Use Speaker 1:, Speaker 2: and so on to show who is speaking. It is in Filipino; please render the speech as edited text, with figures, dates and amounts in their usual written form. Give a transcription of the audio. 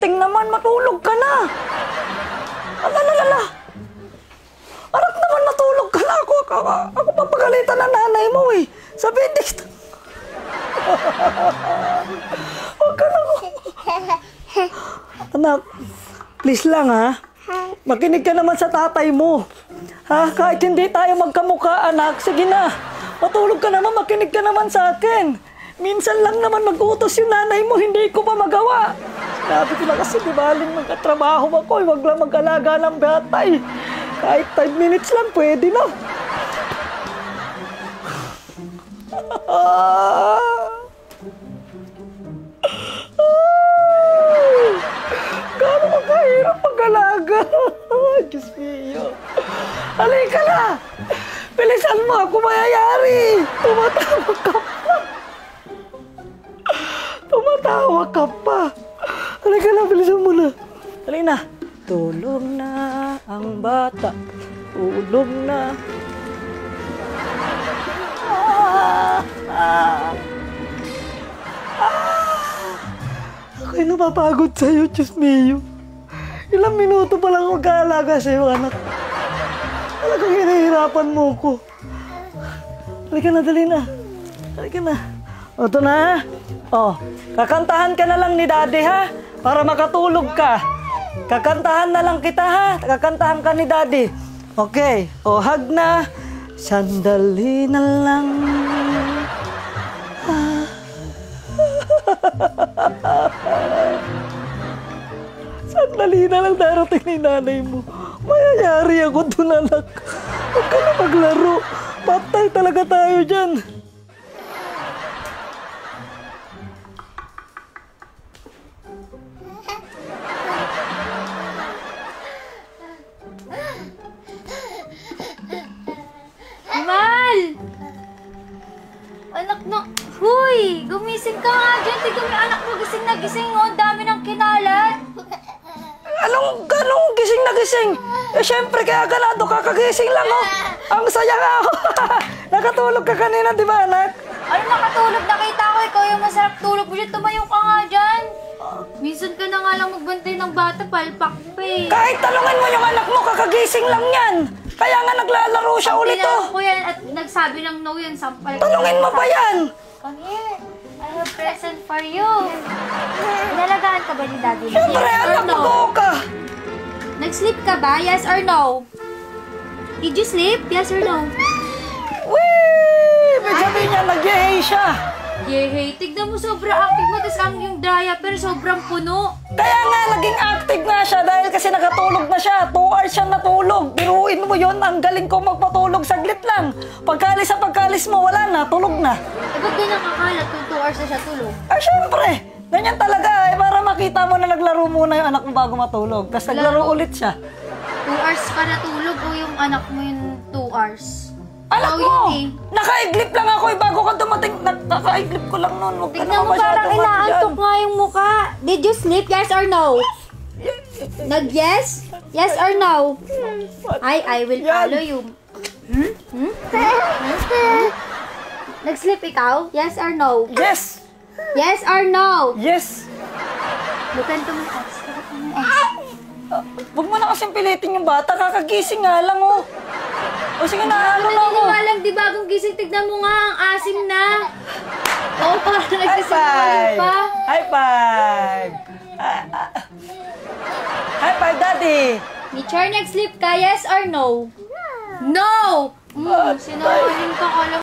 Speaker 1: Ting naman, matulog ka na. Alala. Anak naman, matulog ka na. Ako papagalitan ng nanay mo eh. Sabihin, huwag ka na. Anak, please lang ha. Makinig ka naman sa tatay mo. Ha? Kahit hindi tayo magkamukha, anak, sige na. Matulog ka naman, makinig ka naman sa akin. Minsan lang naman mag-utos yung nanay mo, hindi ko pa magawa. Sinabi ko na kasi, di baling magkatrabaho ako, huwag lang mag-alaga ng bata eh. Kahit 5 minutes lang, pwede na. Gano'n ka kahirap mag-alaga. Diyos mio. Halika na. Bilisan mo ako mayayari. Tumatawa ka pa. Halika na, bilisan mo na. Halika na. Tulog na ang bata. Tulog na. Ako'y napapagod sa'yo, Diyos mio. Ilang minuto pa lang mag-aalaga sa'yo, anak. Talagang hinahirapan mo ko. Halika na, dali na. Halika na. O, ito na. O, kakantahan ka na lang ni Daddy, ha? Para makatulog ka. Kakantahan na lang kita, ha? Kakantahan ka ni Daddy. Okay. O, hug na. Sandali na lang. Sandali na lang darating ni nanay mo. Mayayari ako doon, anak. Huwag ka na maglaro. Patay talaga tayo dyan.
Speaker 2: Mal! Anak na... Huy! Gumising ka nga dyan. Tignan mo yung anak mo gising na gising. Oh, ang dami ng kinalat.
Speaker 1: Anong gising na gising? Eh, syempre, kaya ganado kakagising lang, oh. Ang saya nga, oh. Nakatulog ka kanina, di ba, anak?
Speaker 2: Ano nakatulog? Nakita ko ikaw yung masarap tulog mo dyan. Tumayo ka nga dyan. Minsan ka na nga lang magbantay ng bata, palpak pa eh.
Speaker 1: Kahit talungan mo yung anak mo, kakagising lang yan. Kaya nga naglalaro siya ulit, oh.
Speaker 2: Tinanong ko yan at nagsabi ng no yan. Sampal.
Speaker 1: Talungin mo pa yan.
Speaker 2: Come here. I have present for you. Inalagaan ka ba ni Daddy?
Speaker 1: Siyempre,
Speaker 2: Yes or
Speaker 1: anak,
Speaker 2: no?
Speaker 1: mag-oo ka.
Speaker 2: Nag-sleep ka ba? Yes or no? Did you sleep? Yes or no?
Speaker 1: Wee! May sabihin niya, nag-yehey siya.
Speaker 2: Yehey, tignan mo sobrang active mo, tapos ang yung drya pero sobrang puno.
Speaker 1: Kaya nga, naging active nga siya dahil kasi nakatulog na siya. 2 hours siya natulog. Biruin mo yun, ang galing ko magpatulog saglit lang. Pagkalis sa pagkalis mo, wala na, tulog na.
Speaker 2: Eh, ba't di nakakalat kung 2 hours na siya tulog?
Speaker 1: Ah, syempre. Ganyan talaga eh, para makita mo na naglaro muna yung anak mo bago matulog. Tapos naglaro ulit siya.
Speaker 2: 2 hours ka natulog o yung anak mo yung 2 hours?
Speaker 1: Anak
Speaker 2: Ikaw
Speaker 1: mo!
Speaker 2: yun eh.
Speaker 1: Nakaiglip lang ako eh, bago ka dumating. Nakaiglip ko lang noon. Huwag ka
Speaker 2: Tignan
Speaker 1: naman
Speaker 2: mo
Speaker 1: masyado
Speaker 2: parang
Speaker 1: man
Speaker 2: inaantok
Speaker 1: dyan.
Speaker 2: nga yung mukha. Did you sleep? Yes or no? Nag-yes? Yes or no? I will
Speaker 1: Yan.
Speaker 2: follow you. Nag-sleep ikaw? Yes or no?
Speaker 1: Yes!
Speaker 2: Yes or no?
Speaker 1: Yes!
Speaker 2: Look into my eyes. Look into my eyes.
Speaker 1: Huwag mo na kasing pilitin yung bata. Kakagising nga lang, oh. O sige na, ano na ako.
Speaker 2: Naniniwalang di bagong gising. Tignan mo nga, ang asim na. Oo, parang
Speaker 1: High
Speaker 2: nagsisinungaling
Speaker 1: five!
Speaker 2: pa.
Speaker 1: High five! High five, Daddy!
Speaker 2: Teacher, nag-sleep ka? Yes or no? No! Sinungaling ka. Alam